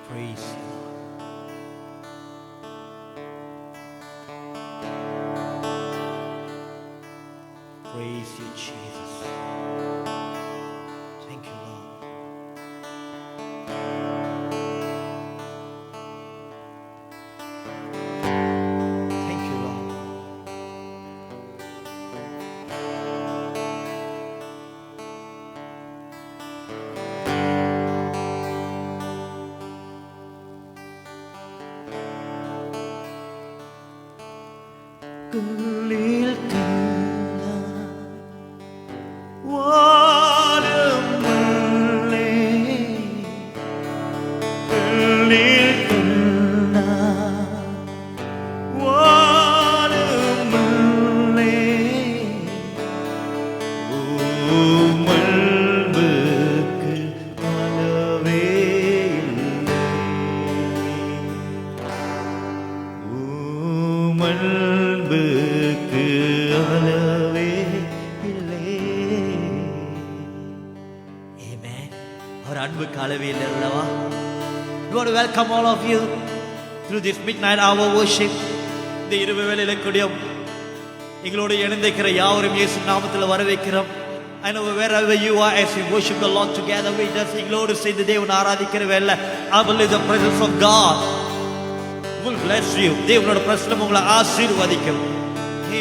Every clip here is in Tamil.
Praise you. Praise you, Jesus. Thank you, Lord. Thank you, Lord. We want to welcome all of you through this midnight hour worship. இந்த இரவு வேளையில கூடியும் எங்களோடு இணைந்திருக்கிற யாவரும் இயேசு நாமத்தில் வரவேற்கிறோம். I know wherever you are, as we worship the Lord together, we just எங்களோடு சேர்ந்து தேவனை ஆராதிக்கிற வேளையில I believe the presence of God will bless you. தேவனோட பிரசன்னம் உங்களை ஆசீர்வதிக்கும்.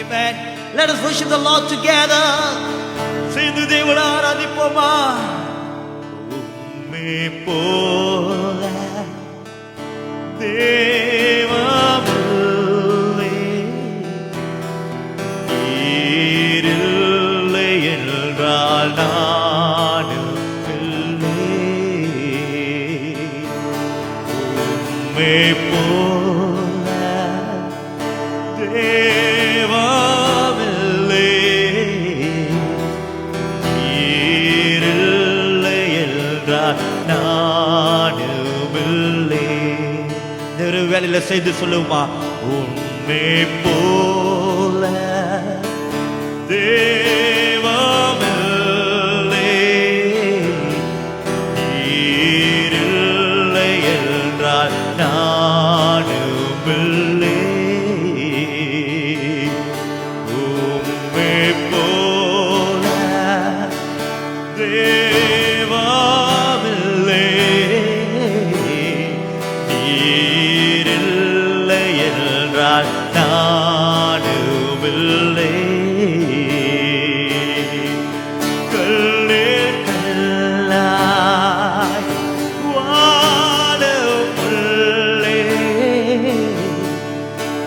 Amen. Let us worship the Lord together. சேர்ந்து தேவனை ஆராதிப்போமா? உம்மை போல தேவமில்லை, நீரில்லை என்றால் நானும் இல்லை. உம்மை போல தேவமில்லை, நீரில்லை என்றால் நானும் இல்லை. ஒரு வேலையில செய்து சொல்லுமா? உம்மை போல தேவமில்லை, நீரில்லை என்றால் நானும் இல்லை. உம்மை போல தேவமில்லை, நானுமில்லை. கல்லில் கல்லாய் வாழவில்லை,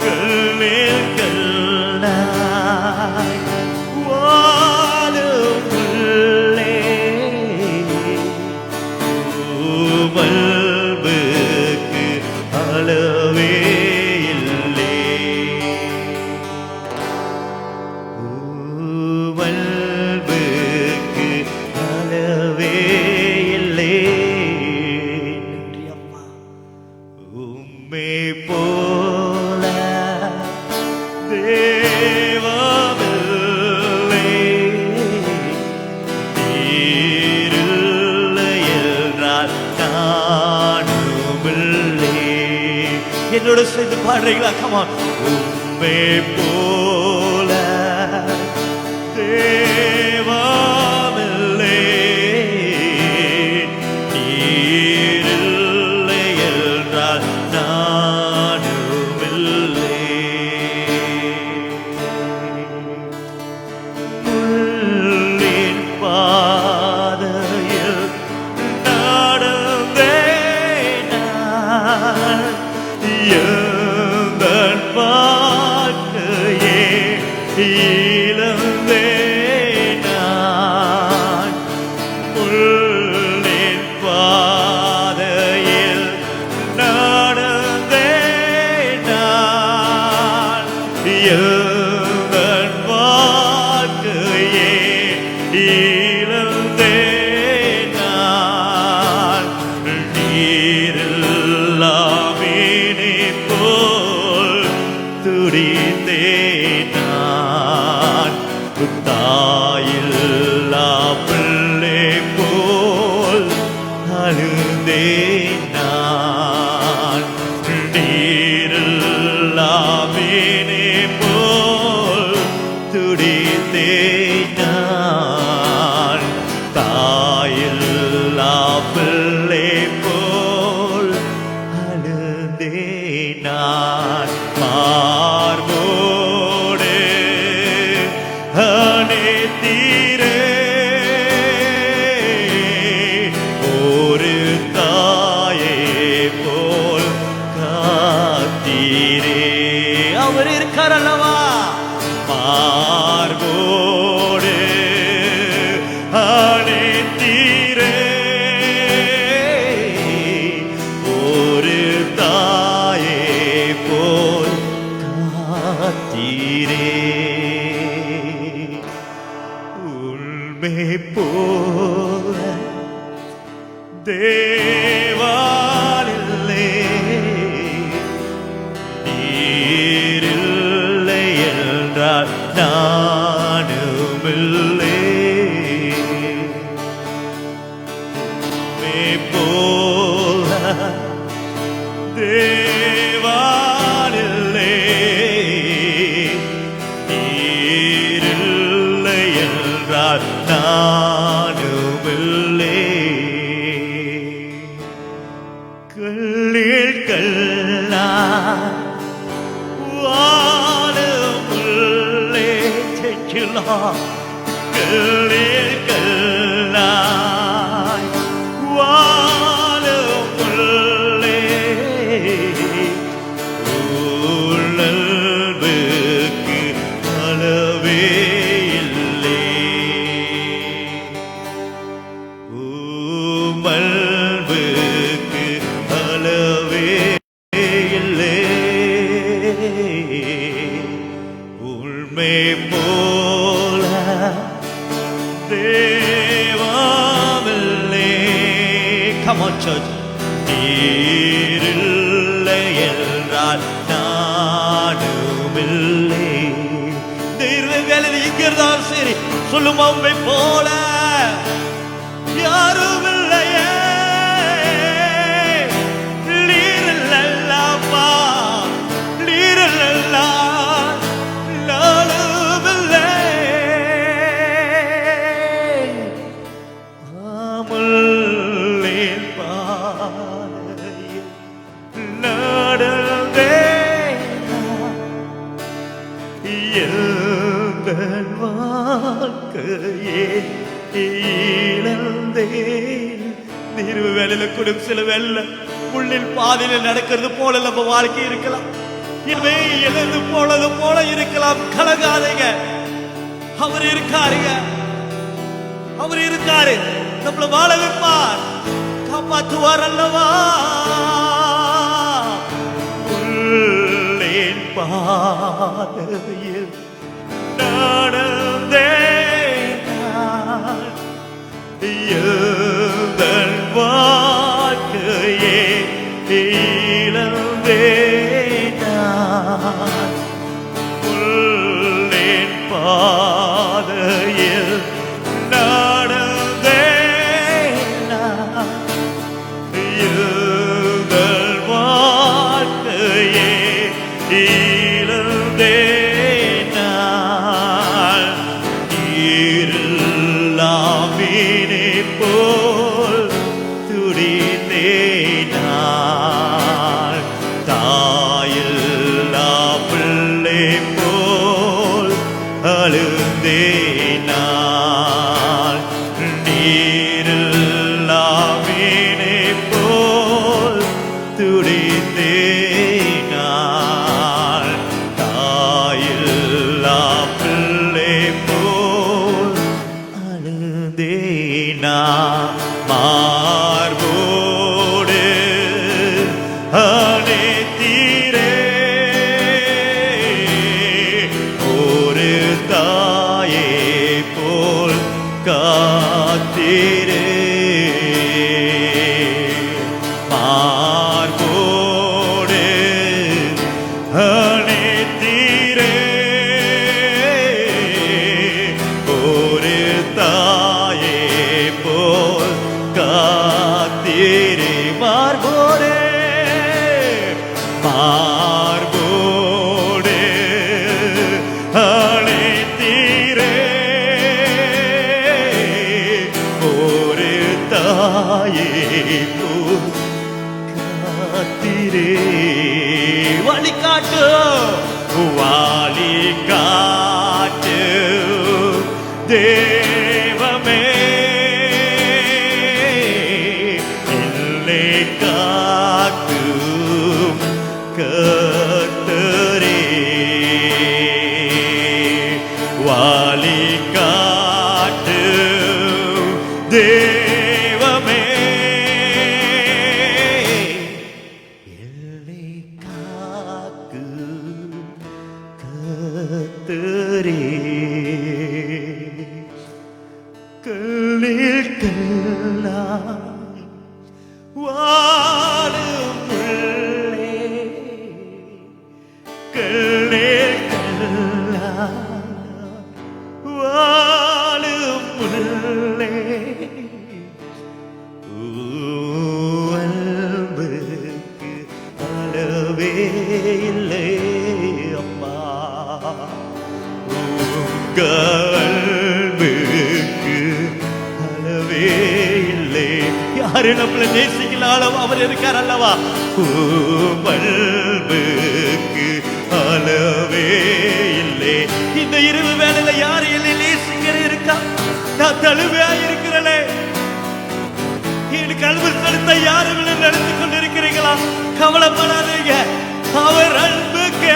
கல்லில் கல்லாய் வாழவில்லை. மல்புக்கு அளவே என்னோட சேர்ந்து பாடுறீங்களா? Come on. உம்மை போல தேவமில்லை, நீரில்லை என்றால் நானுமில்லை. முள்ளின் பாதையில் நடந்தேன் நான், எங்கள் வாழ்க்கையே இழந்தேன் நான். முள்ளின் பாதையில் நடந்தேன் நான், எங்கள் வாழ்க்கையே இழந்தேன் நான். நீரில்லாமே துடித்தேன் நான், தாயில்லா பிள்ளை போல் அழுந்தேன் நான். போல தேவானில்லை, நீரில்லை என்றால் நானுமில்லை. போல தேவானில்லை, நீரில்லை என்றால் நானுமில்லை. கல்லில் கல்லா வானமுள்ளே செக்கலாம், கல்லில் கல்லாய் வானமுள்ளே உள்ளல்புக்கு அளவே இல்லை. மல்புக்கு அளவே இல்லை. உண்மை போல தேவாமில்லை. Come on church. நீரில்லை என்றால் நானுமில்லை. வேலையில் இங்க இருந்தாலும் சரி சொல்லும் அம்மை போல யாரும் இல்லையே. லீரல்லப்பா லீரல்லா நானுமில்லை. ஆமுல்லேன் பாதையில் நடந்தேன், எங்கள் வாழ்க்கையே இழந்தேன். நீர் வேலையில குடும் சில வெள்ள உள்ளில் பாதையில் நடக்கிறது போல நம்ம வாழ்க்கை இருக்கலாம், இவை எழுந்து போனது போல இருக்கலாம். கலங்காதீங்க, அவர் இருக்காருங்க, அவர் இருக்காரு, நம்மள வாழ வைப்பார், காப்பாற்றுவார் அல்லவா. உள்ளேன் பாதையில் நடந்தேன், எங்கள் வாழ்க்கையே இழந்தேன். உள்ளேன் பாதையில் நடந்தேன், எங்கள் வாழ்க்கையே இழந்தேன். நீரில்லாம் மீனை போல் துடித்தேன், தாயில்லா பிள்ளை போல் அழுந்தேன். நீரில்லாம் மீனை போல் துடித்தேன், தாயில்லா பிள்ளை போல் அழுந்தேன். மார்போடு அணைத்தீரே, ஒரு தாயே போல் காத்தீரே. மார்போடு அணைத்தீரே, ஒரு தாயே போல் காத்தீரே. மார்போடு மார்போடு அணைத்தீரே, ஒரு தாயே போல் காத்தீரே. வழிகாட்டு வழிகாட்டு தேவமே, என்னை காக்கும் கர்த்தரே. வழிகாட்டு தேவமே, என்னை காக்கும் கர்த்தரே. அன்புக்கு அளவே இல்லை. யாரு நம்மளை நேசிக்கலாலும் அவர் இருக்கார் அல்லவா? அன்புக்கு அளவே இல்லை. இந்த இரவு வேளையில யாரு என்னை நேசிக்கிற இருக்கா? நான் தழுவையா இருக்கிறனே, என் கல்வி செலுத்த யாரும் நடத்தி கொண்டிருக்கிறீங்களா? கவலைப்படாதீங்க. அவர் அன்புக்கு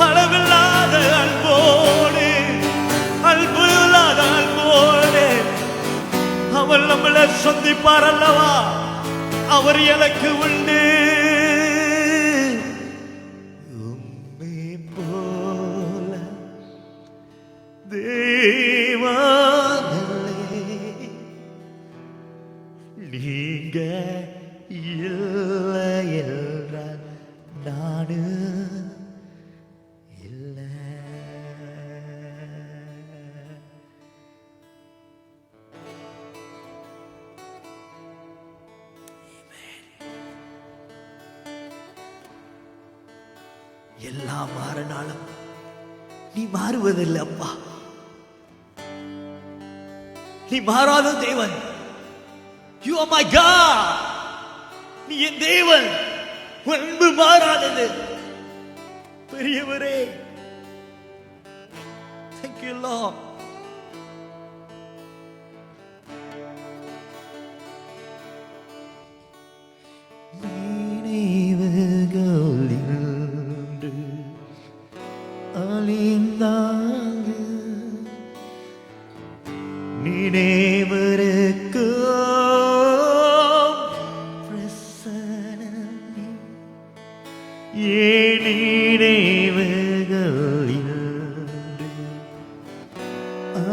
அளவில்லாத அன்போடு, அன்பு இல்லாத அன்போடு அவர் நம்மளை சந்திப்பார் அல்லவா? அவர் எனக்கு உண்டு. உம்மை போல தேவனே நீங்க இல்லை என்றால் நானு இல்லை. எல்லாம் மாறினாலும் நீ மாறுவதில்லை அப்பா. நீ மாறாத தேவன். You are my God. நீ என் தேவன். அன்பு மாறாதது. பெரியவரே, thank you Lord. நினைவுகளின்று அழிந்தாது நினைவருக்கு பிரசன்னமே. ஏன் நினைவுகளின்று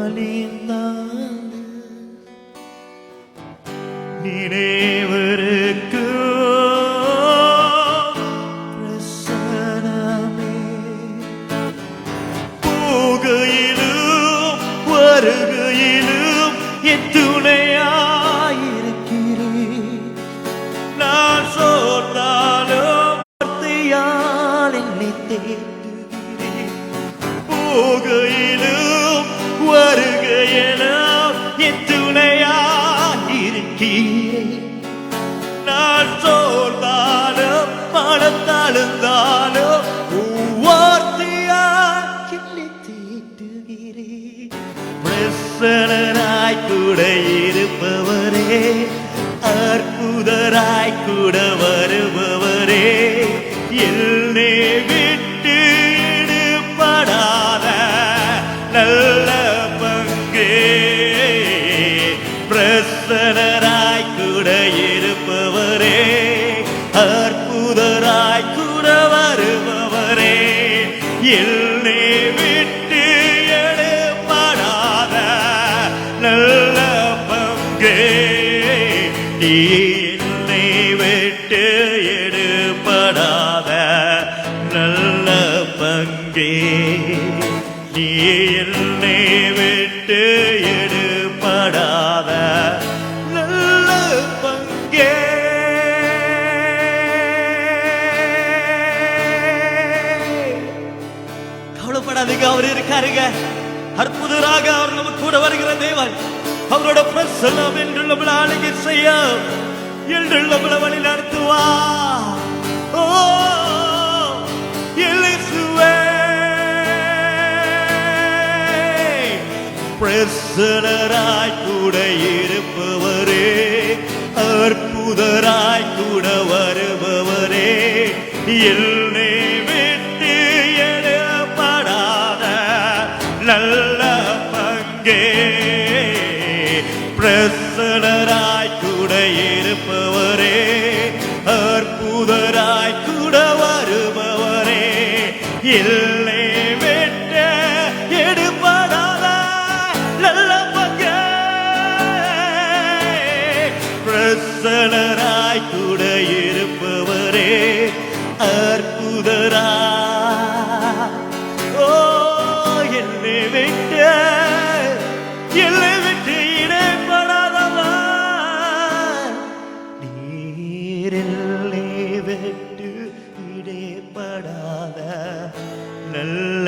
அழிந்தாது நினைவருக்கு பிரசன்னமே. போகையிலும் வருகையிலும் என் துணையாயிருக்கிறேன். நான் சோர்ந்தாலும் வார்த்தையால் என்னை தேற்றுகிறேன். போகையிலும் வருகையிலும் என் துணையாயிருக்கிறேன். நான் சோர்ந்தாலும் மனத்தாழுந்தாலும் வார்த்தையால் என்னை தேற்றுகிறேன். பிரசன்னராய் கூட இருப்பவரே, அற்புதராய் கூட வருபவரே, என்னை விட்டு எடுபடாத நல்ல பங்கே. பிரசன்னராய் கூட இருப்பவரே, அற்புதராய் கூட வருபவரே, என்னை விட்டு எடுபடாத நல்ல பங்கே. என்னை விட்டு எடுபடாத நல்ல பங்கே. நீ என்னை விட்டு எடுபடாத நல்ல பங்கே. கவலைப்படாதீங்க, அவர் இருக்காருங்க. அற்புதராக அவர் நம்ம கூட வருகிற தேவன். அவரோட பிரசன்னம் என்று நம்மளை ஆளுகை செய்ய, என்று நம்மளை வழி நடத்துவா. ஓ இயேசுவே, பிரசன்னராய் கூட இருப்பவரே, அற்புதராய் கூட வருபவரே, என்னை விட்டு எடுபடாத நல்ல பங்கே. பிரசன்னராய் கூட இருப்பவரே, அற்புதராய் கூட வருபவரே, என்னை விட்டு எடுபடாத நல்ல பங்கே. பிரசன்னராய் கூட இருப்பவரே, அற்புதராய். ஓ என்னை விட்டு இடைப்படாதவர், நீர் என்னை விட்டு இடைப்படாத நல்ல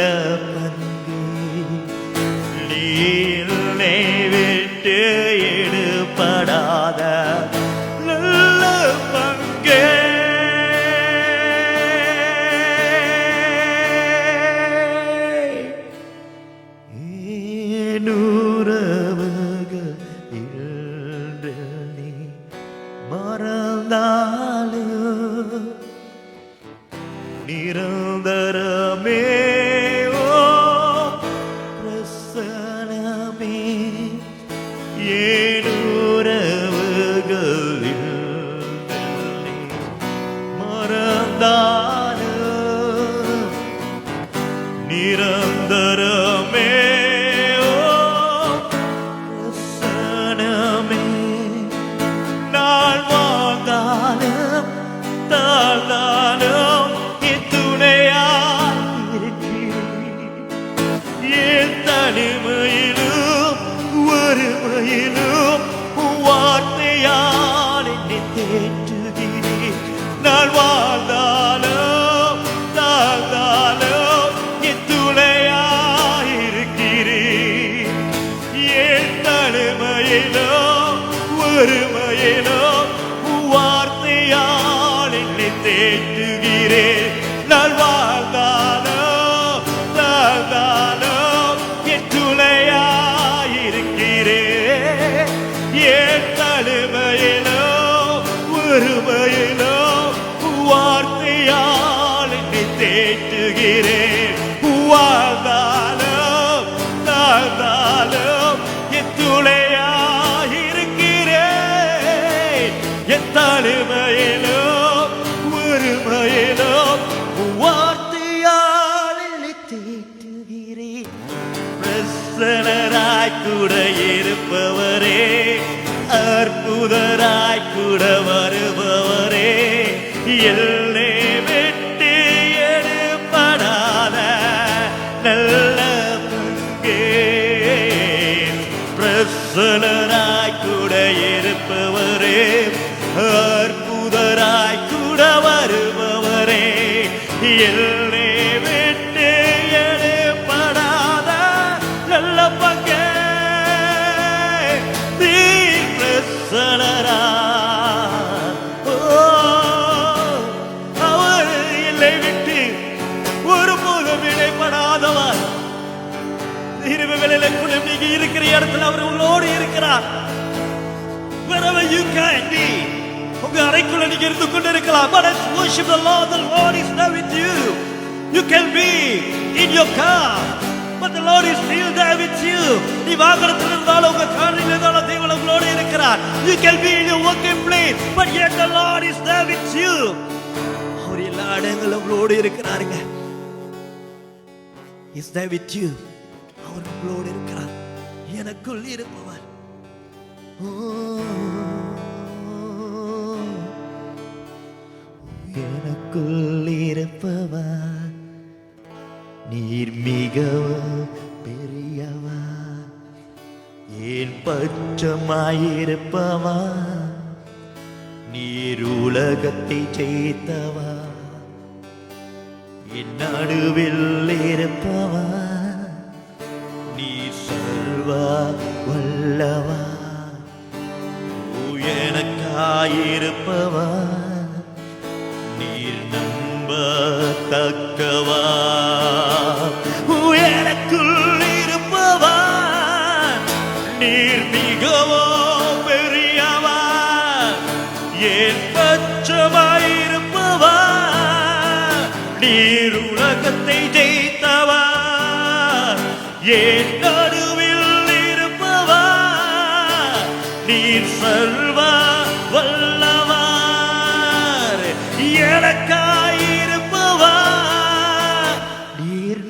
மறந்தாலும் நிரந்தரமே பிரசனமே ஏனுறவுகளில் மறந்தாலும் நிரந்தரமே பிரசனமே நாள் வாழ்ந்தாலும் தாழ்ந்தாலும் என் துணையாயிருக்கிறேன் என் தனிமையிலும் வறுமையிலும் வார்த்தையால் என்னை தேற்றுகிறேன் நான் வாழ்ந்தாலும் தாழ்ந்தாலும் என் துணையாயிருக்கிறேன் என் தனிமையிலும் வறுமையிலும் வார்த்தையால் என்னை தேற்றுகிறேன் நான் வாழ்ந்தாலும் தாழ்ந்தாலும் என் துணையாயிருக்கிறேன் என் தனிமையிலோ வறுமையிலோ வார்த்தையால் என்னை தேற்றுகிறேன் வாழ்ந்தாலும் தாழ்ந்தாலும் என் துணையாயிருக்கிறேன் என் தனிமையிலோ வறுமையிலோ வார்த்தையால் என்னை தேற்றுகிறேன் பிரசனராய் கூட இருப்பவரே அற்புதராய் கூட வருபவரே எல்லை விட்டு எடுபடாத நல்ல பங்கே பிரசனராய் கூட இருப்பவரே அற்புதராய் கூட வருபவரே எல்லை விட்டு எடுபடாத நல்ல பங்கே அவர் என்னை விட்டு ஒருபோதும் இடைப்படாதவர் இருவேளையில கூட நீங்க இருக்கிற இடத்துல அவர் உங்களோடு இருக்கிறார் wherever you can be உங்க அறைக்குள்ள நீங்க இருந்து கொண்டு இருக்கலாம் but let's worship the Lord is there with you you can be in your car but the Lord is still there with you நீ வாகனத்தில் இருந்தாலும் உங்க காரில் இருந்தாலும் தேவன் உங்களோடு இருக்கிறார் you can be in your working place but yet the Lord is there with you அவர் எல்லா இடங்களிலும் உங்களோடு இருக்கிறாருங்க is there with you அவர் உங்களோடு இருக்கிறார் எனக்குள் இருப்பவர் எனக்குள் இருப்பவர் நீர் மிகவும் பெரியவர் என் பட்சமாயிருப்பவர் நீர் உலகத்தை ஜெயித்தவர் என் நடுவில் இருப்பவர் நீர் சர்வ வல்லவர் எனக்காயிருப்பவர் நீர் நம்பத்தக்கவர் எனக்குள் இருப்பவர் நீர் மிகவும் பெரியவர் என் பட்சமாயிருப்பவர் நீர் உலகத்தை ஜெயித்தவர் என் நடுவில் இருப்பவர் நீர் சர்வ வல்லவர் எனக்காயிருப்பவர் நீர்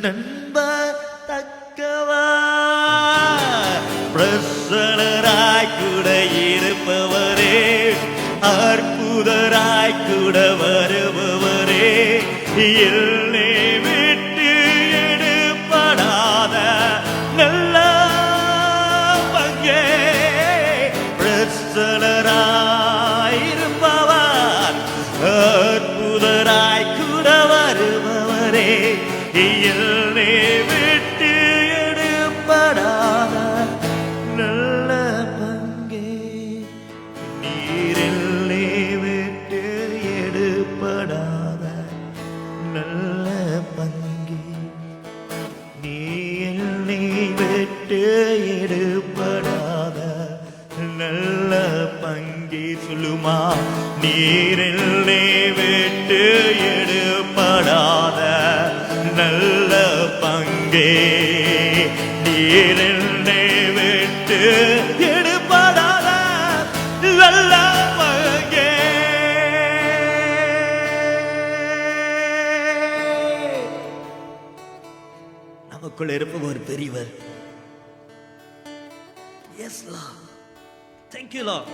நம்பத்தக்கவர் பிரசனராய் கூட இருப்பவரே அற்புதராய் கூட வருபவரே எல்லை விட்டு எடுபடாத நல்ல பங்கே பிரசனராயிருப்பவர் அற்புதராய் கூட வருபவரே எல்லை விட்டு எடுபடாத நல்ல பங்கே நீர் எல்லை விட்டு எடுபடாத நல்ல சொல்லுமா, நீர் என்னை விட்டு எடுபடாத நல்ல பங்கே, நீர் என்னை விட்டு எடுபடாத நல்ல பங்கே. நமக்குள்ள இருப்பவர் பெரியவர். Yes, Lord. Thank you, Lord.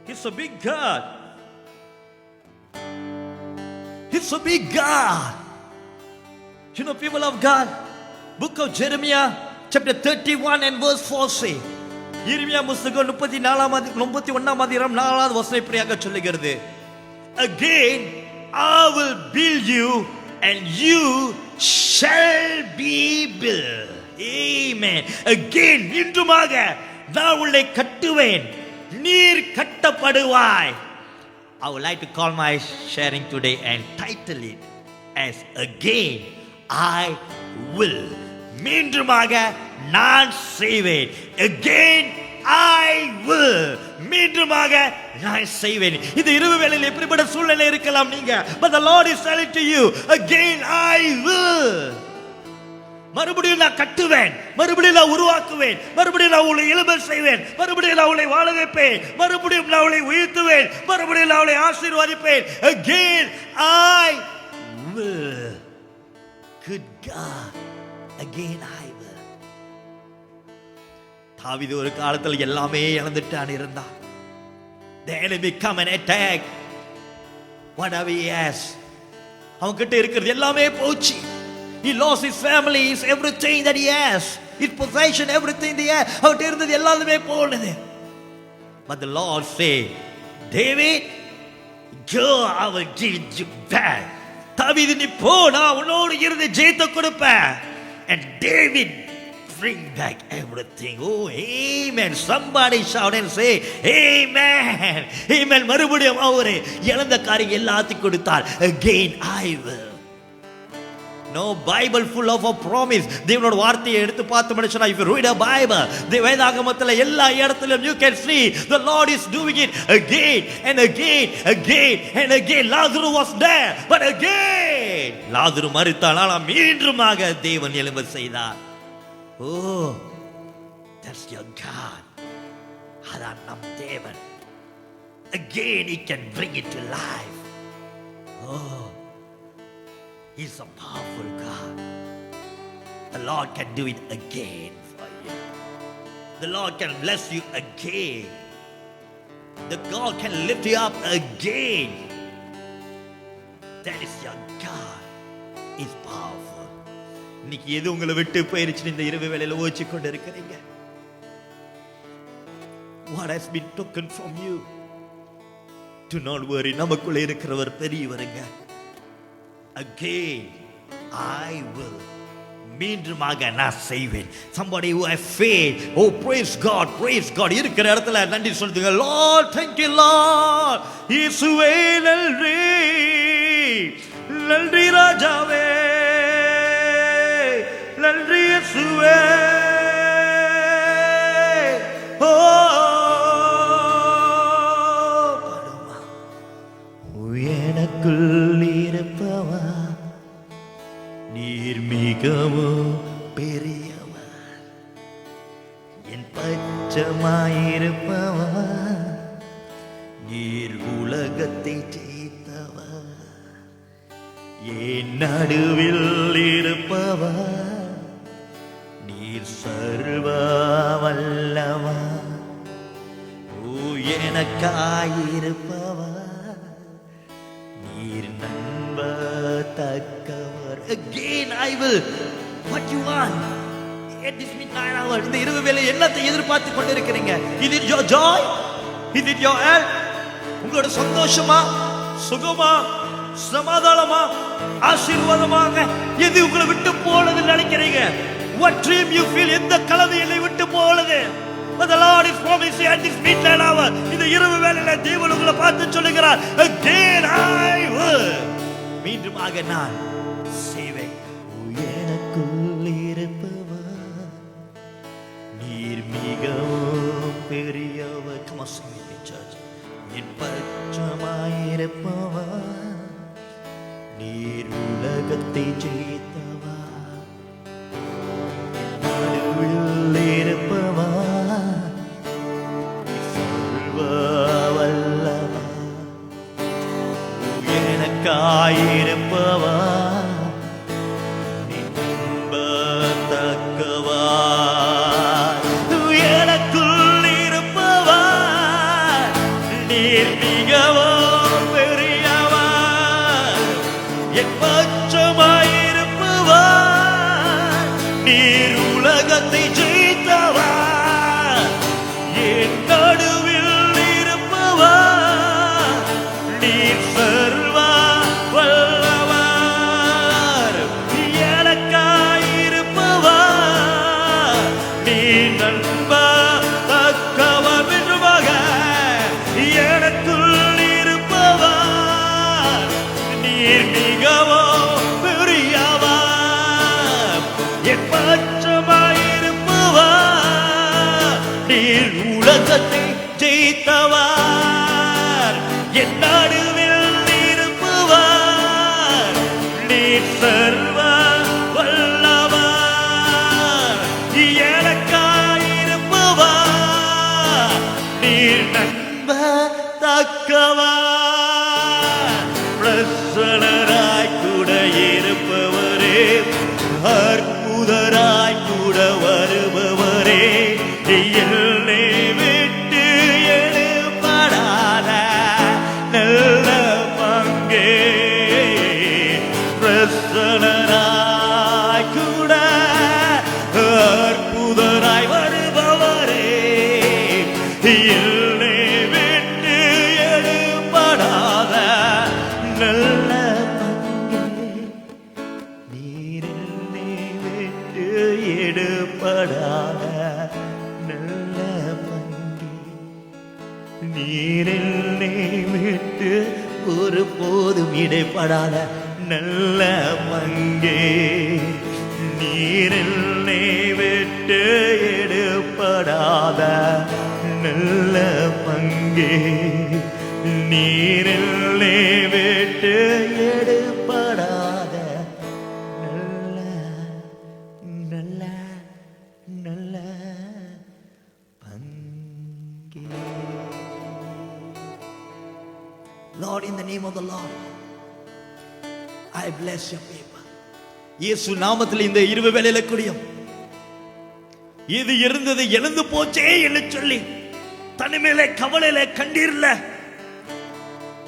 He's a big God. He's a big God. You know, people of God, book of Jeremiah, chapter 31 and verse 4 say, எரேமியா புத்தகம் 31ஆம் அதிகாரம் 4வது வசனம் இப்படியாக சொல்லுகிறது, Again I will build you and you shall be built. Amen. Again, மீண்டுமாக நான் உன்னை கட்டுவேன், நீர் கட்டப்படுவாய். I would like to call my sharing today and title it as Again I will. மீண்டுமாக நான் செய்வேன். Again I will. மீண்டுமாக நான் செய்வேன். இந்த இரவு வேளையில் எப்படிப்பட்ட சூழ்நிலை இருக்கலாம் நீங்க, but the Lord is telling to you, Again I will. மறுபடியும் நான் கட்டுவேன், மறுபடியும் நான் உருவாக்குவேன், மறுபடியும் நான் உங்களை எழும்ப செய்வேன், மறுபடியும் நான் உங்களை வாழ வைப்பேன், மறுபடியும் நான் உங்களை உயர்த்துவேன், மறுபடியும் நான் உங்களை ஆசீர்வதிப்பேன். Again I will. Good God. Again I will. தாவீது ஒரு காலத்தில் எல்லாமே இழந்துட்டான் இருந்தான். The enemy come and attack whatever he has. அவன் கிட்ட இருக்கிறது எல்லாமே போச்சு. He lost his family, his everything that he has, his possession, everything that he has. அவன்கிட்ட இருந்தது எல்லாமே போனது. But the Lord said, David, go, I will give you back. தாவீது நீ போ, நான் உன்னோடு இருந்து ஜெயத்தை கொடுப்பேன். And David bring back everything. Oh, amen. Somebody shout and say, amen. Amen. மறுபடியும் அவரே இழந்த காரியம் எல்லாத்தையும் கொடுத்தார். Again I will. No Bible full of a promise. தேவனோட வார்த்தையை எடுத்து பார்த்து மனுஷனா, if you read a Bible, வேதாகமத்துல எல்லா இடத்திலும் you can see the Lord is doing it again and again, again and again. Lazarus was there, but again லாசரு மரித்தான், ஆனால் மீண்டுமாக தேவன் எழும்ப செய்தார். Oh, that's your God. அதான் நம் தேவன். Again he can bring it to life. Oh, He's a powerful God. The Lord can do it again for you. The Lord can bless you again. The God can lift you up again. That is your God. He's powerful. இன்னைக்கு எது உங்களை விட்டு போயிருச்சு இந்த இரவு வேளையில ஓச்சி கொண்டு இருக்கிறீங்க? What has been taken from you? Do not worry. நமக்குள்ள இருக்கிறவர் பெரியவருங்க. Again I will. மீண்டுமாக நான் செய்வேன். Somebody who has faith. Oh, praise God, praise God. இருக்கிற இடத்துல நன்றி சொல்லுங்க. Lord, thank you Lord. இயேசுவே நன்றி, நன்றி ராஜாவே, நன்றி இயேசுவே. எனக்குள் இருப்பவா நீர் மிகவும் பெரியவர், என் பச்சமாயிருப்பவா நீர் உலகத்தை ஜெயித்தவர், என் நடுவில் இருப்பவா நீர் சர்வ வல்லவா. ஓ, எனக்காயிருப்பவா தக்கவர். Again I will. What you want at this midnight hour? இந்த இரவு வேளை என்னத்தை எதிர்பார்த்து கொண்டிருக்கிறீங்க? Is it your joy? Is it your health? உங்களோட சந்தோஷமா, சுகமா, சமாதானமா, ஆசீர்வாதமாக எது உங்களை விட்டு போனது நினைக்கிறீங்க? What dream you feel? எந்த கனவு என்னை விட்டு போனது? But the Lord is promising at this midnight hour, இந்த இரவு வேளையில தேவன் உங்களை பார்த்து சொல்லுகிறார், Again I will. மீண்டுமாக நான் செய்வேன். எனக்குள் இருப்பவர் நீர் மிகவும் பெரியவர். Come on, sing with me, church. என் பட்சமாயிருப்பவா, நீர் உலகத்தை ஜெயித்தவா, நடுவில் இருப்பவா, சர்வ வல்லவா, எனக்காயிருப்பவா, நம்பத்தக்கவா, எனக்குள் இருப்பவா, நீர் மிகவும் பெரியவா, என் பட்சமாயிருப்பவா, நீர் உலகத்தை ஜெயித்தவா, என் நடுவில் இருப்பவா, நீர் சர்வ வல்லவர், எனக்காயிருப்பவா, நீர் நம்பத்தக்கவர் என்றுமாக, எனக்குள் இருப்பவா, நீர் மிகவும் பெரியவா, என் பட்சமாயிருப்பவா, நீர் உலகத்தை ஜெயித்தவர், என் நடுவில் இருப்பவர், நீர் சர்வ வல்லவர், எனக்காயிருப்பவர், நீர் நம்பத்தக்கவர், பிரசன்னராய் கூட இருப்பவரே, அற்புதராய் கூட வருபவரே, என்னை விட்டு எழுப்படாத நல்ல பங்கே, பிரசன்னராய் கூட அற்புதராய் வருபவரே, என்னை விட்டு எழுப்படாத நல்ல பங்கே, நீர் என்னை விட்டு எடுப்படாத நல்ல பங்கே, நீர் என்னை விட்டு ஒரு போதும் இடைப்படாத நல்ல பங்கே, நீர் என்னை விட்டு எடுப்படாத நல்ல பங்கே, நீர் என்னை விட்டு எடுப்படாத நல்ல நல்ல நல்ல பங்கே. Lord, in the name of the Lord, I bless your people. இயேசு நாமத்தில் இந்த இரவு வேளையில கூடியும் இது இருந்தது எழுந்து போச்சே என்று சொல்லி தனிமையில கவலையில கண்டீர்ல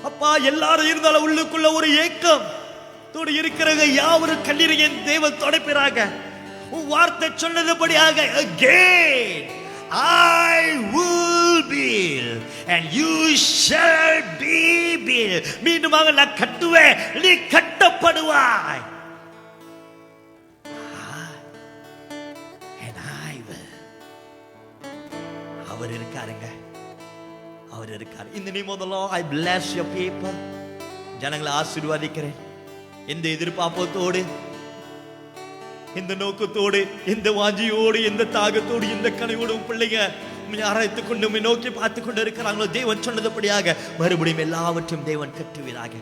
அப்பா, எல்லாரும் இருந்தாலும் உள்ளுக்குள்ள ஒரு ஏக்கம் தோடு இருக்கிறவங்க யாவரும் கண்ணீரை என் தேவன் துடைப்பிறாங்க. உன் வார்த்தை சொன்னதுபடியாக again I will build and you shall be built. மீண்டுமாக நான் கட்டுவேன், நீ கட்டப்படுவாய். And I will. அவர் இருக்காருங்க, அவர் இருக்கார். In the name of the Lord, I bless your people. ஜனங்களை ஆசீர்வதிக்கிறேன். எந்த எதிர்பார்ப்போடு, இந்த நோக்கத்தோடு, இந்த வாஞ்சியோடு, இந்த தாகத்தோடு, இந்த கனவோடு பிள்ளைங்க ஆராய்த்துக் கொண்டு நோக்கி பார்த்து கொண்டு இருக்கிறாங்களோ, தேவன் சொன்னதுபடியாக மறுபடியும் எல்லாவற்றையும் தேவன் கட்டுவீராக,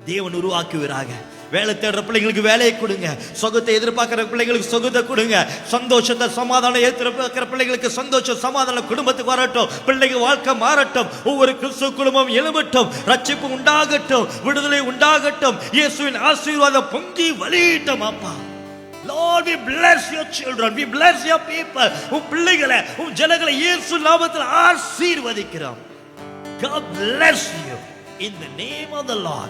தேவன் உருவாக்குவீராக. வேலை தேடுற பிள்ளைங்களுக்கு வேலையை கொடுங்க, சுகத்தை எதிர்பார்க்கிற பிள்ளைங்களுக்கு சுகத்தை கொடுங்க, சந்தோஷத்தை சமாதானம் எதிர்பார்க்கிற பிள்ளைங்களுக்கு சந்தோஷம் சமாதானம் குடும்பத்துக்கு வரட்டும், பிள்ளைங்க வாழ்க்கை மாறட்டும், ஒவ்வொரு கிறிஸ்துவ குடும்பம் எழும்பட்டும், ரட்சிப்பு உண்டாகட்டும், விடுதலை உண்டாகட்டும், இயேசுவின் ஆசீர்வாதம் பொங்கி வழியிட்டும். அப்பா Lord, we bless your children, we bless your people. உன் பிள்ளைகளை, உன் ஜனங்களை இயேசு நாமத்தில் ஆசீர்வதிக்கிறோம். God bless you in the name of the Lord.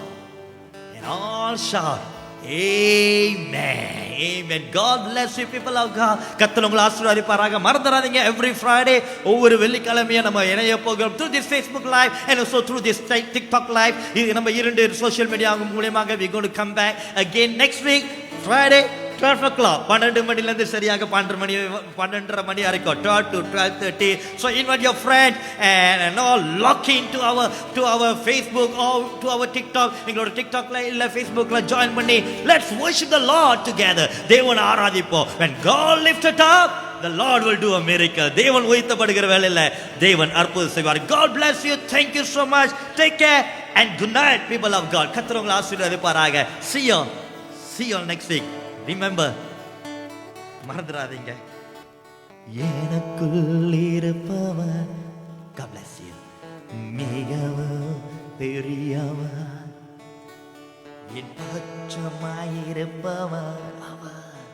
And all shout amen, amen. God bless you people of God. கர்த்தர் உங்களை ஆசீர்வதிப்பாராக. மறந்துடாதீங்க, every Friday ஒவ்வொரு வெள்ளிக்கிழமையும் நம்ம இணைய போகிறோம் through this Facebook live and also through this TikTok live. இது நம்ம இரண்டு சோஷியல் மீடியா மூலமாக we going to come back again next week Friday 12 o'clock. 12 மணிலேருந்து சரியாக 12:30 மணி வரைக்கும் 12 to 12:30. So invite your friend and all log into our Facebook or to our TikTok. எங்களோட TikTokல இல்ல Facebookல join பண்ணி let's worship the Lord together. தேவனை ஆராதிப்போம். When God lifted up, the Lord will do a miracle. தேவன் உயர்த்தப்படுகிற வேளையில தேவன் அற்புதம் செய்வார். God bless you. Thank you so much. Take care and good night, people of God. கர்த்தர் உங்களை ஆசீர்வதிப்பாராக. See you next week. Remember, மறந்துடாதீங்க, எனக்குள் இருப்பவர், God bless you, மிகவும் பெரியவர், என் பட்சமாயிருப்பவர் அவர்,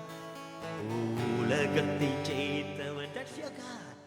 உலகத்தை ஜெயித்தவர். That's your God.